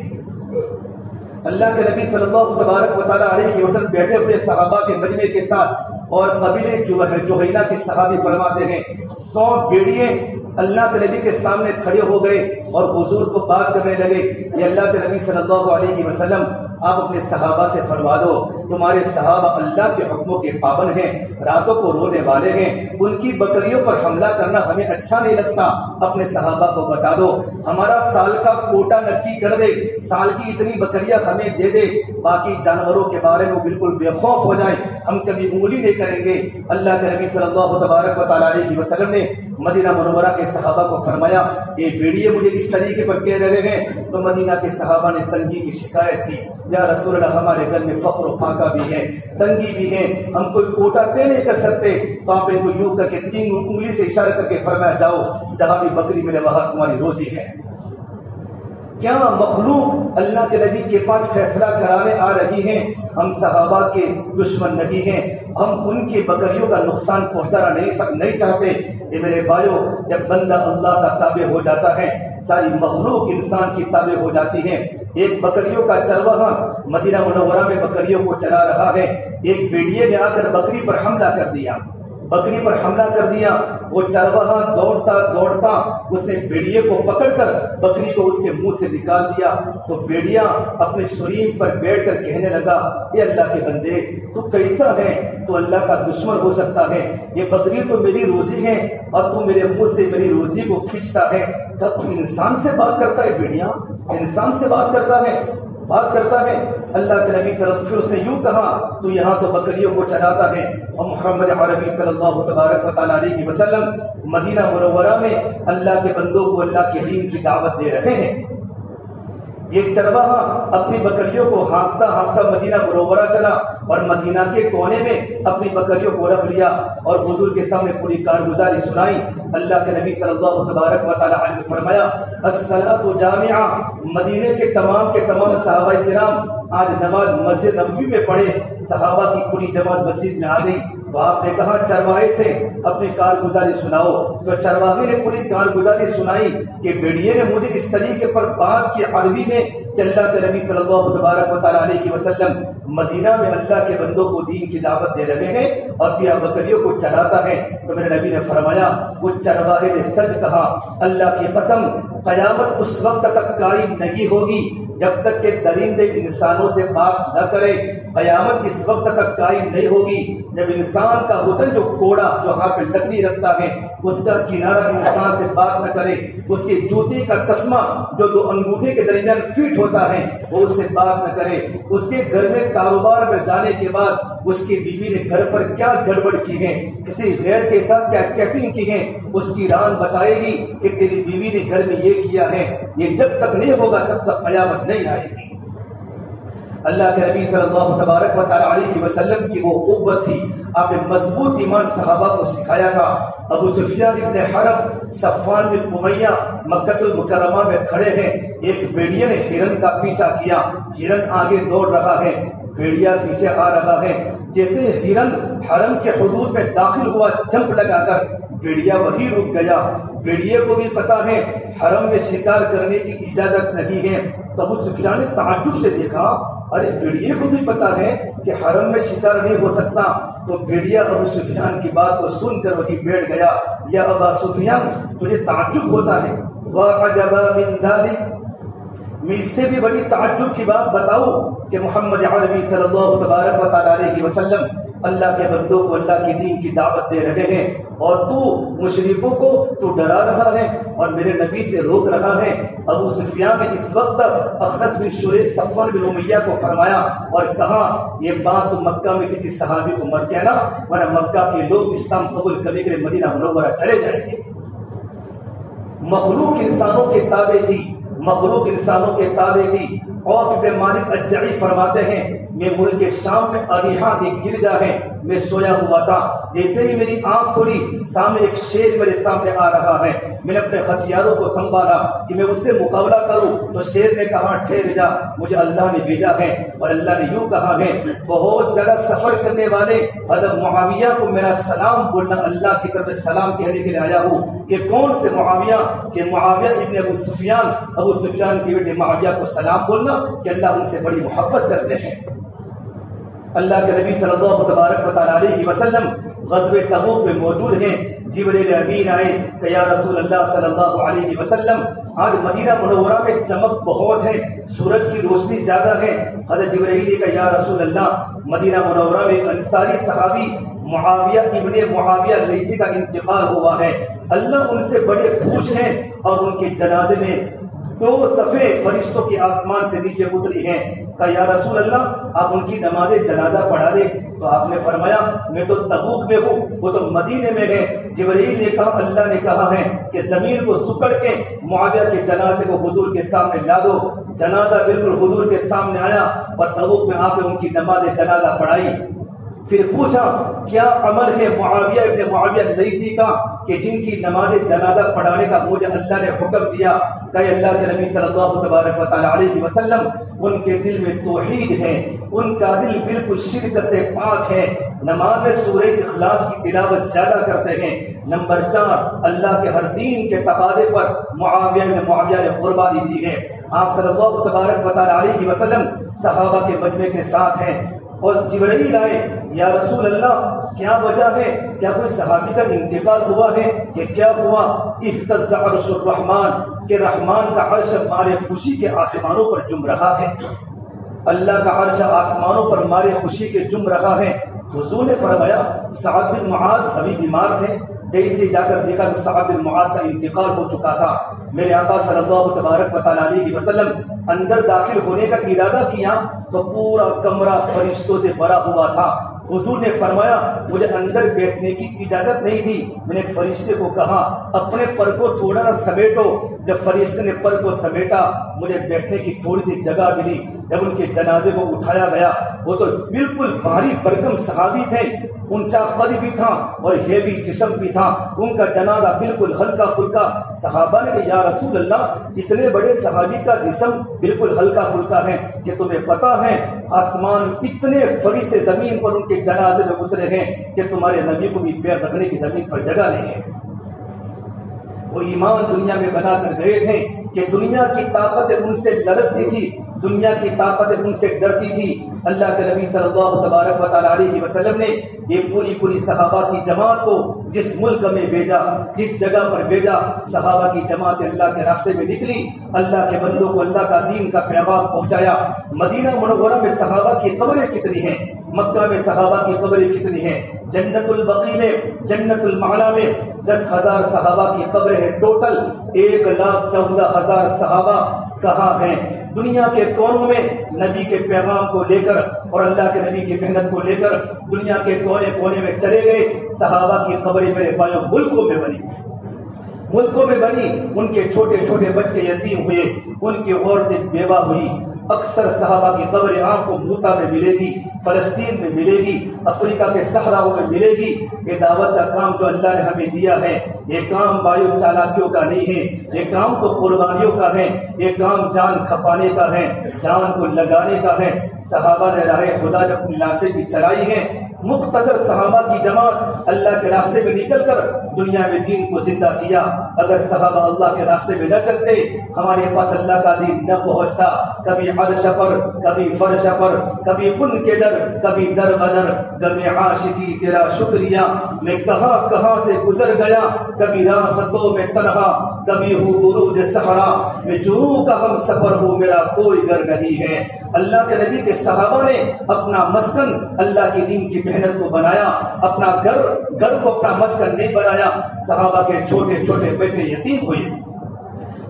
Speaker 1: اللہ کے نبی صلی اللہ تبارک و تعالیٰ علیہ وسلم بیٹھے ہوئے صحابہ کے مجمع کے ساتھ، اور قبیلے جوہینہ کے صحابی فرماتے ہیں 100 بھیڑیے اللہ کے نبی کے سامنے کھڑے ہو گئے اور حضور کو بات کرنے لگے. یہ اللہ کے نبی صلی اللہ علیہ وسلم، آپ اپنے صحابہ سے فرما دو، تمہارے صحابہ اللہ کے حکموں کے پابند ہیں، راتوں کو رونے والے ہیں، ان کی بکریوں پر حملہ کرنا ہمیں اچھا نہیں لگتا. اپنے صحابہ کو بتا دو ہمارا سال کا کوٹا نکی کر دے، سال کی اتنی بکریاں ہمیں دے دے، باقی جانوروں کے بارے میں بالکل بے خوف ہو جائے، ہم کبھی انگلی نہیں کریں گے. اللہ کے نبی صلی اللہ تبارک و تعالیٰ علیہ وسلم نے مدینہ منورہ کے صحابہ کو فرمایا، یہ بھیڑیے مجھے اس طریقے پر کہہ رہے ہیں. تو مدینہ کے صحابہ نے تنگی کی شکایت کی، یا رسول اللہ ہمارے گھر میں فقر و فاقہ بھی ہے، تنگی بھی ہے، ہم کوئی کوٹا طے نہیں کر سکتے. تو آپ نے کو یوں کر کے 3 انگلی سے اشارہ کر کے فرمایا، جاؤ جہاں بھی بکری ملے وہاں تمہاری روزی ہے. کیا مخلوق اللہ کے نبی کے پاس فیصلہ کرانے آ رہی ہیں؟ ہم صحابہ کے دشمن نہیں ہیں، ہم ان کی بکریوں کا نقصان پہنچانا نہیں چاہتے. یہ میرے بھائیو، جب بندہ اللہ کا تابع ہو جاتا ہے ساری مخلوق انسان کی تابع ہو جاتی ہے. ایک بکریوں کا چرواہا مدینہ منورہ میں بکریوں کو چلا رہا ہے، ایک بھیڑیے نے آ کر بکری پر حملہ کر دیا، بکری پر حملہ کر دیا. وہ چرواہا دوڑتا دوڑتا اس نے بھیڑیے کو پکڑ کر بکری کو اس کے منہ سے نکال دیا. تو بھیڑیا اپنے شریم پر بیٹھ کر کہنے لگا، اے اللہ کے بندے، تو کیسا ہے؟ تو اللہ کا دشمن ہو سکتا ہے، یہ بکری تو میری روزی ہے اور تو میرے منہ سے میری روزی کو کھینچتا ہے. کیا تو انسان سے بات کرتا ہے؟ بھیڑیا انسان سے بات کرتا ہے؟ اللہ کے نبی صلی اللہ علیہ وسلم، پھر اس نے یوں کہا، تو یہاں تو بکریوں کو چلاتا ہے اور محمد عربی صلی اللہ تبارک و تعالیٰ علیہ وسلم مدینہ منورہ میں اللہ کے بندوں کو اللہ کے دین کی دعوت دے رہے ہیں. یہ چرواہا اپنی بکریوں کو ہانکتا ہانکتا مدینہ منورہ چلا اور مدینہ کے کونے میں اپنی بکریوں کو رکھ لیا اور حضور کے سامنے پوری کارگزاری سنائی۔ اللہ کے نبی صلی اللہ تبارک و تعالی علیہ نے فرمایا الصلاۃ جامعہ، مدینے کے تمام صحابہ کرام آج نماز مسجد نبوی میں پڑھے، صحابہ کی پوری جماعت مسجد میں آ گئی۔ تو آپ نے کہا چرواہے سے اپنی کارگزاری سناؤ، تو چرواہے نے پوری کارگزاری سنائی کہ بھیڑیے نے مجھے اس طریقے پر بات کی عربی میں کہ اللہ کے نبی صلی اللہ تبارک و تعالی علیہ وسلم مدینہ میں اللہ کے بندوں کو دین کی دعوت دے رہے ہیں اور کیا بکریوں کو چراتا ہے۔ تو میرے نبی نے فرمایا وہ چرواہے نے سچ کہا، اللہ کی قسم قیامت اس وقت تک قائم نہیں ہوگی جب تک کہ درندے انسانوں سے بات نہ کرے۔ قیامت اس وقت تک قائم نہیں ہوگی جب انسان کا ہوتن جو کوڑا جو ہاتھ میں لکڑی رکھتا ہے اس کا کنارہ انسان سے بات نہ کرے، اس کے جوتے کا تسمہ جو دو انگوٹھے کے درمیان فٹ ہوتا ہے وہ اس سے بات نہ کرے، اس کے گھر میں کاروبار میں جانے کے بعد اس کی بیوی نے گھر پر کیا گڑبڑ کی ہے، کسی غیر کے ساتھ کیا چیٹنگ کی ہے، اس کی ران بتائے گی کہ تیری بیوی نے گھر میں یہ کیا ہے۔ یہ جب تک نہیں ہوگا تب تک قیامت نہیں آئے گی۔ اللہ کے نبی صلی اللہ تبارک و تعالی علیہ وسلم کی وہ قوت تھی، آپ نے مضبوط ایمان صحابہ کو سکھایا تھا۔ ابو سفیان ابن حرب، صفوان بن امیہ مکہ المکرمہ میں کھڑے ہیں، ایک بھیڑیے نے ہرن کا پیچھا کیا، ہرن آگے دوڑ رہا ہے، بھیڑیا پیچھے آ رہا ہے۔ جیسے ہرن حرم کے حدود میں داخل ہوا جمپ لگا کر بھیڑیا وہی رک گیا۔ بھیڑیے کو بھی پتا ہے حرم میں شکار کرنے کی اجازت نہیں ہے، تو ابو سفیان نے تعجب سے دیکھا ارے بھیڑیے کو بھی پتا ہے کہ حرم میں شکار نہیں ہو سکتا۔ تو بھیڑیا ابو سفیان کی بات کو سن کر وہی بیٹھ گیا۔ یا ابا سفیان تجھے تعجب ہوتا ہے؟ وَعَجَبَ مِنْ ذَلِكَ، میں اس سے بھی بڑی تعجب کی بات بتاؤں کہ محمد عربی صلی اللہ تبارک و تعالی علیہ وسلم اللہ کے بندوں کو اللہ کی دین کی دعوت دے رہے ہیں اور تو مشرکوں کو تو ڈرا رہا ہے اور میرے نبی سے روک رہا ہے۔ ابو سفیان نے اس وقت اخنس بن شریح صفوان بن امیہ کو فرمایا اور کہا یہ بات تو مکہ میں کسی صحابی کو مت کہنا ورنہ مکہ کے لوگ اسلام قبول کرنے کے لیے مدینہ منورہ چلے جائیں گے۔ مخلوق انسانوں کے تابع تھی، مخلوق انسانوں کے تابع تھی۔ عوف بن مالک الجعی فرماتے ہیں میں ملک شام میں اریحا ایک گرجا ہے، میں سویا ہوا تھا، جیسے ہی میری آنکھ کھلی سامنے ایک شیر میرے سامنے آ رہا ہے۔ میں نے اپنے ہتھیاروں کو سنبھالا کہ میں اس سے مقابلہ کروں، تو شیر نے کہا ٹھہر جا، مجھے اللہ نے بھیجا ہے۔ اور اللہ نے یوں کہا ہے بہت زیادہ سفر کرنے والے حضرت معاویہ کو میرا سلام بولنا، اللہ کی طرف سلام کہنے کے لیے آیا ہوں۔ کہ کون سے معاویہ؟ کہ معاویہ ابن ابو سفیان کی بیٹے معاویہ کو سلام بولنا کہ اللہ ان سے بڑی محبت کرتے ہیں۔ اللہ کے نبی صلی اللہ تبارک و تعالی علیہ وسلم غزوہ تبوک میں موجود ہیں۔ جبریل امین آئے کہ یا رسول اللہ صلی اللہ علیہ وسلم آج مدینہ منورہ میں چمک بہت ہے، سورج کی روشنی زیادہ ہے۔ حضرت جبریل نے کہا یا رسول اللہ مدینہ منورہ میں انصاری صحابی معاویہ ابن معاویہ لیثی کا انتقال ہوا ہے، اللہ ان سے بڑے خوش ہیں اور ان کے جنازے میں 2 صفیں فرشتوں کی آسمان سے نیچے اتری ہیں۔ کہا یا رسول اللہ آپ ان کی نماز جنازہ پڑھا دیں۔ تو آپ نے فرمایا میں تو تبوک میں ہوں، وہ تو مدینے میں ہے۔ جبرائیل نے کہا اللہ نے کہا ہے کہ زمین کو سکڑ کے معاویہ کے جنازے کو حضور کے سامنے لا دو۔ جنازہ بالکل حضور کے سامنے آیا اور تبوک میں آپ نے ان کی نماز جنازہ پڑھائی۔ پھر پوچھا کیا عمل ہے معاویہ ابن معاویہ لیثی کا کہ جن کی نماز جنازہ پڑھانے کا مجھے اللہ نے حکم دیا؟ کہ اللہ کے نبی صلی اللہ تبارک و تعالی علیہ وسلم ان کے دل میں توحید ہے، ان کا دل بالکل شرک سے پاک ہے، نماز میں سورہ اخلاص کی تلاوت زیادہ کرتے ہیں۔ نمبر 4 اللہ کے ہر دین کے تقاضے پر معاویہ بن معاویہ نے قربانی دی ہے۔ آپ صلی اللہ تبارک و تعالی علیہ وسلم صحابہ کے مجمع کے ساتھ ہیں اور جبرائیل آئے یا رسول اللہ کیا وجہ ہے؟ کیا کوئی صحابی کا انتقال ہوا ہے کہ کیا ہوا؟ اہتز عرش الرحمن کہ رحمان کا عرش مارے خوشی کے آسمانوں پر جم رہا ہے، اللہ کا عرش آسمانوں پر مارے خوشی کے جم رہا ہے۔ حضور نے فرمایا سعد بن معاذ ابھی بیمار تھے، جیسے جا کر دیکھا تو سعد بن معاذ کا انتقال ہو چکا تھا۔ میرے آقا صلی اللہ تبارک و تعالی علیہ وسلم اندر داخل ہونے کا ارادہ کیا تو پورا کمرہ فرشتوں سے بھرا ہوا تھا۔ حضور نے فرمایا مجھے اندر بیٹھنے کی اجازت نہیں تھی، میں نے ایک فرشتے کو کہا اپنے پر کو تھوڑا سمیٹو، جب فرشتے نے پر کو سمیٹا مجھے بیٹھنے کی تھوڑی سی جگہ ملی. جب ان کے جنازے کو اٹھایا گیا وہ تو بالکل بھاری بھرکم صحابی تھے, اونچا قد بھی تھا اور ہیوی جسم بھی تھا. ان کا جنازہ بالکل ہلکا پھلکا. صحابہ نے کہا یا رسول اللہ اتنے بڑے صحابی کا جسم بالکل ہلکا پھلکا ہے کہ تمہیں پتا ہے آسمان اتنے فرشتے زمین پر ان کے جنازے میں اترے ہیں کہ تمہارے نبی کو بھی پیر رکھنے کی زمین پر جگہ نہیں ہے. وہ ایمان دنیا میں بنا کر گئے تھے کہ دنیا کی طاقت ان سے لرزتی تھی, دنیا کی طاقت ان سے ڈرتی تھی. اللہ کے نبی صلی اللہ تبارک و تعالیٰ علیہ وسلم نے یہ پوری صحابہ کی جماعت کو جس ملک میں بھیجا, جس جگہ پر بھیجا, صحابہ کی جماعت اللہ کے راستے میں نکلی, اللہ کے بندوں کو اللہ کا دین کا پیغام پہنچایا. مدینہ منورہ میں صحابہ کی قبریں کتنی ہیں, مکہ میں صحابہ کی قبریں کتنی ہیں, جنت البقیع میں, جنت المعلا میں 10,000 صحابہ کی قبریں ہیں. ٹوٹل 1,14,000 صحابہ کہاں ہیں؟ دنیا کے کونوں میں نبی کے پیغام کو لے کر اور اللہ کے نبی کی محنت کو لے کر دنیا کے کونے کونے میں چلے گئے. صحابہ کی قبریں میرے بھائیوں ملکوں میں بنی, ملکوں میں بنی. ان کے چھوٹے چھوٹے بچے یتیم ہوئے, ان کی عورتیں بیوہ ہوئی. اکثر صحابہ کی قبریں آپ کو موتا میں ملے گی, فلسطین میں ملے گی, افریقہ کے صحراؤں میں ملے گی. یہ دعوت کا کام جو اللہ نے ہمیں دیا ہے یہ کام بایو چالاکیوں کا نہیں ہے, یہ کام تو قربانیوں کا ہے, یہ کام جان کھپانے کا ہے, جان کو لگانے کا ہے. صحابہ نے راہ خدا جب اپنی لاشیں بھی چلائی ہیں, مختصر صحابہ کی جماعت اللہ کے راستے میں نکل کر دنیا میں دین کو زندہ کیا. اگر صحابہ اللہ کے راستے میں نہ چلتے ہمارے پاس اللہ کا دین نہ پہنچتا. کبھی عرش پر, کبھی فرش پر, کبھی ان کے در, کبھی در بدر. غم عاشقی تیرا شکریہ میں کہاں کہاں سے گزر گیا, کبھی راستوں میں تنہا, کبھی ہوں برود صحرا میں جنوں کا ہم سفر ہوں میرا کوئی گھر نہیں ہے. اللہ کے نبی کے صحابہ نے اپنا مسکن اللہ کے دین کی محنت کو بنایا, اپنا گھر کو اپنا مسکن نہیں بنایا. صحابہ کے چھوٹے چھوٹے بیٹے یتیم ہوئے.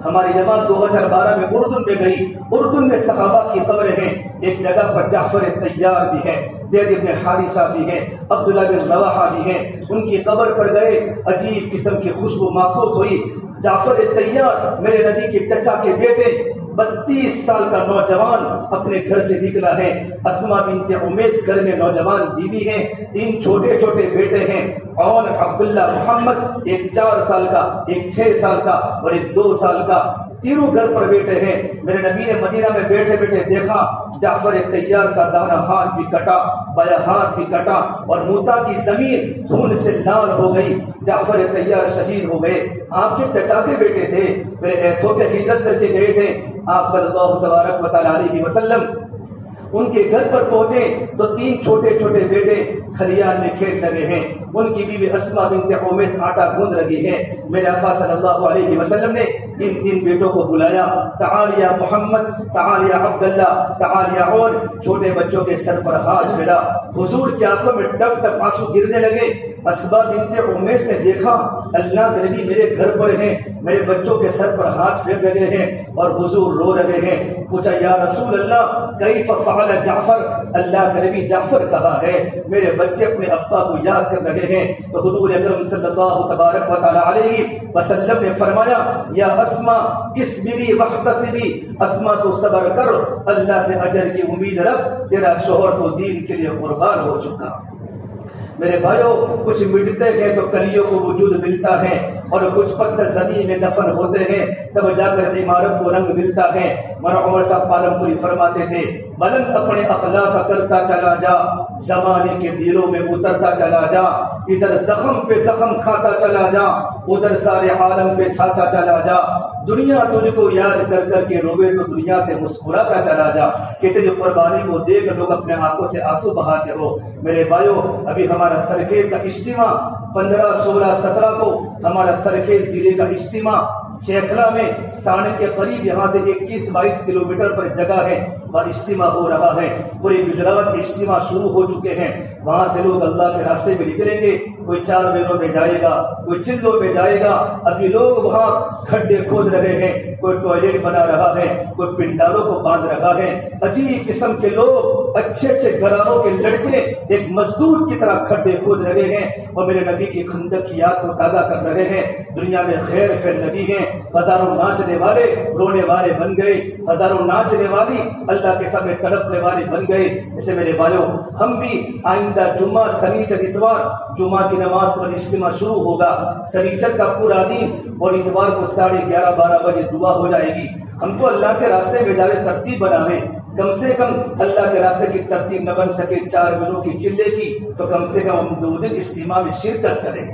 Speaker 1: ہماری جماعت 2012 میں اردن میں گئی. اردن میں صحابہ کی قبریں ہیں. ایک جگہ پر جعفر طیار بھی ہے, زید بن حارثہ بھی ہیں, عبداللہ بن رواحہ بھی ہیں. ان کی قبر پر گئے, عجیب قسم کی خوشبو محسوس ہوئی. جعفر طیار میرے نبی کے چچا کے بیٹے, 32 سال کا نوجوان اپنے گھر سے نکلا ہے. اسما بنت امیس گھر میں نوجوان بیوی ہیں, 3 چھوٹے چھوٹے بیٹے ہیں. اور عبداللہ محمد, ایک 4 سال کا, ایک 6 سال کا اور ایک 2 سال کا. تینوں گھر پر بیٹے ہیں. میرے نبی نے مدینہ میں بیٹھے بیٹھے دیکھا جعفر طیار کا دانا ہاتھ بھی کٹا, بایاں ہاتھ بھی کٹا اور موتا کی زمین خون سے لال ہو گئی. جعفر طیار شہید ہو گئے. آپ کے چچا کے بیٹے تھے, میرے ایتھوپیا ہجرت کر کے گئے تھے. آپ صلی اللہ تبارک و تعالیٰ علیہ وسلم ان کے گھر پر پہنچے تو 3 چھوٹے چھوٹے بیٹے کھلیان میں کھیل لگے ہیں. ان کی بیوی اسما بنت امیس آٹا گوندھ رہی ہے. میرے آقا صلی اللہ علیہ وسلم نے ان 3 بیٹوں کو بلایا, تعال یا محمد, تعال یا عبداللہ, تعال یا اور. چھوٹے بچوں کے سر پر ہاتھ پھیرا. حضور کی آنکھوں میں ٹپ ٹپ آنسو گرنے لگے. اسما بنت امیس نے دیکھا اللہ کے نبی میرے گھر پر ہیں, میرے بچوں کے سر پر ہاتھ پھیر رہے ہیں اور حضور رو رہے ہیں. پوچھا یا رسول اللہ کیف فعل جعفر, اللہ کے نبی جعفر کہاں ہے؟ میرے بچے اپنے ابا کو یاد کر رہے ہیں. تو حضور اکرم صلی اللہ تبارک و تعالی علیہ وسلم نے فرمایا یا اسما اصبری واحتسبی, اسما تو صبر کر, اللہ سے اجر کی امید رکھ, تیرا شوہر تو دین کے لیے قربان ہو چکا. میرے بھائیوں, کچھ مٹتے ہیں تو کلیوں کو وجود ملتا ہے اور کچھ پتھر زمین میں دفن ہوتے ہیں تب جا کر عمارت کو رنگ ملتا ہے. مولانا عمر صاحب پالم پوری فرماتے تھے بلند اپنے اخلاق کرتا چلا جا, زمانے کے دلوں میں اترتا چلا جا, ادھر زخم پہ زخم کھاتا چلا جا, ادھر سارے عالم پہ چھاتا چلا جا. دنیا تجھ کو یاد کر کر کے روے تو دنیا سے مسکراتا چلا جا. کہ تیری قربانی کو دیکھ لوگ اپنے آنکھوں سے آنسو بہاتے ہو. میرے بھائیوں, ابھی ہمارا سرخیز کا اجتماع 15, 16, 17 کو ہمارا سرخیز ضلع کا اجتماع چیکھلا میں ساڑھے کے قریب, یہاں سے 21-22 کلومیٹر پر جگہ ہے. وہاں اجتماع ہو رہا ہے، پورے گجرات کے اجتماع شروع ہو چکے ہیں، وہاں سے لوگ اللہ کے راستے میں نکلیں گے، کوئی 4 مہینوں میں جائے گا، کوئی چلوں میں جائے گا، ابھی لوگ وہاں کھڈے کھود رہے ہیں، کوئی ٹوائلٹ بنا رہا ہے، کوئی پنڈالوں کو باندھ رہا ہے، عجیب قسم کے لوگ، اچھے اچھے گھرانوں کے لڑکے ایک مزدور کی طرح کھڈے کھود رہے ہیں اور میرے نبی کی خندق کی یاد کو تازہ کر رہے ہیں۔ دنیا میں خیر خیر نبی ہیں، ہزاروں ناچنے والے رونے والے بن گئے، ہزاروں ناچنے والی اللہ کے سامنے تڑپنے والے بن گئے۔ اسے میرے بھائیوں، ہم بھی آئندہ جمعہ سنیچر اتوار جمعہ کی نماز پر اجتماع شروع ہوگا، سنیچر کا پورا دن اور اتوار کو 11:30-12 بجے دعا ہو جائے گی۔ ہم تو اللہ کے راستے میں جانے ترتیب بناویں، کم سے کم اللہ کے راستے کی ترتیب نہ بن سکے 4 دنوں کی چلے کی، تو کم سے کم ہم 2 دن اجتماع میں شرکت کریں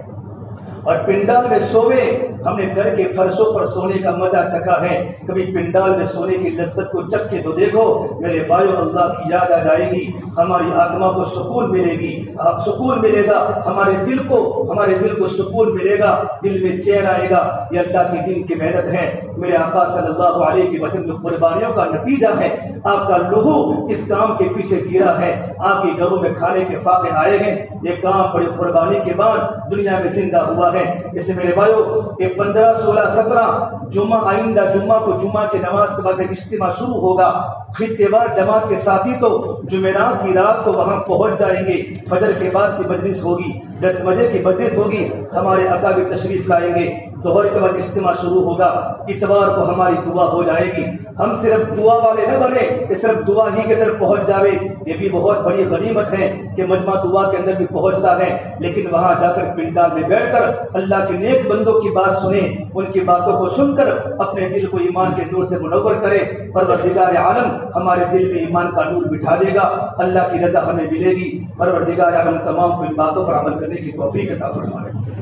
Speaker 1: اور پنڈال میں سوئے۔ ہم نے گھر کے فرشوں پر سونے کا مزہ چکھا ہے، کبھی پنڈال میں سونے کی لذت کو چکھ کے تو دیکھو میرے بھائیو، اللہ کی یاد آ جائے گی، ہماری آتما کو سکون ملے گی، سکون ملے گا، ہمارے دل کو سکون ملے گا، دل میں چین آئے گا۔ یہ اللہ کے دین کی محنت ہے، میرے آقا صلی اللہ علیہ وسلم کی قربانیوں کا نتیجہ ہے۔ آپ کا لہو اس کام کے پیچھے گرا ہے، آپ کے گھروں میں کھانے کے فاقے آئے ہیں، یہ کام بڑی قربانی کے بعد دنیا میں زندہ ہوا ہے۔ اس سے میرے بھائیو، یہ 15، 16، 17 جمعہ، آئندہ جمعہ کو جمعہ کی نماز کے بعد ایک اجتماع شروع ہوگا۔ خطے وار جماعت کے ساتھی تو جمعرات کی رات کو وہاں پہنچ جائیں گے، فجر کے بعد کی مجلس ہوگی، 10 بجے کی مجلس ہوگی، ہمارے اکابر تشریف لائیں گے، ظہر کے بعد اجتماع شروع ہوگا، اتوار کو ہماری دعا ہو جائے گی۔ ہم صرف دعا والے نہ بنے کہ صرف دعا ہی کے طرف پہنچ جاوے، یہ بھی بہت بڑی غنیمت ہے کہ مجمع دعا کے اندر بھی پہنچتا ہے، لیکن وہاں جا کر پنڈال میں بیٹھ کر اللہ کے نیک بندوں کی بات سنیں، ان کی باتوں کو سن کر اپنے دل کو ایمان کے نور سے منور کرے۔ پروردگار عالم ہمارے دل میں ایمان کا نور بٹھا دے گا، اللہ کی رضا ہمیں ملے گی۔ پروردگار عالم تمام کو ان باتوں پر عمل کرنے کی توفیق عطا فرمائے۔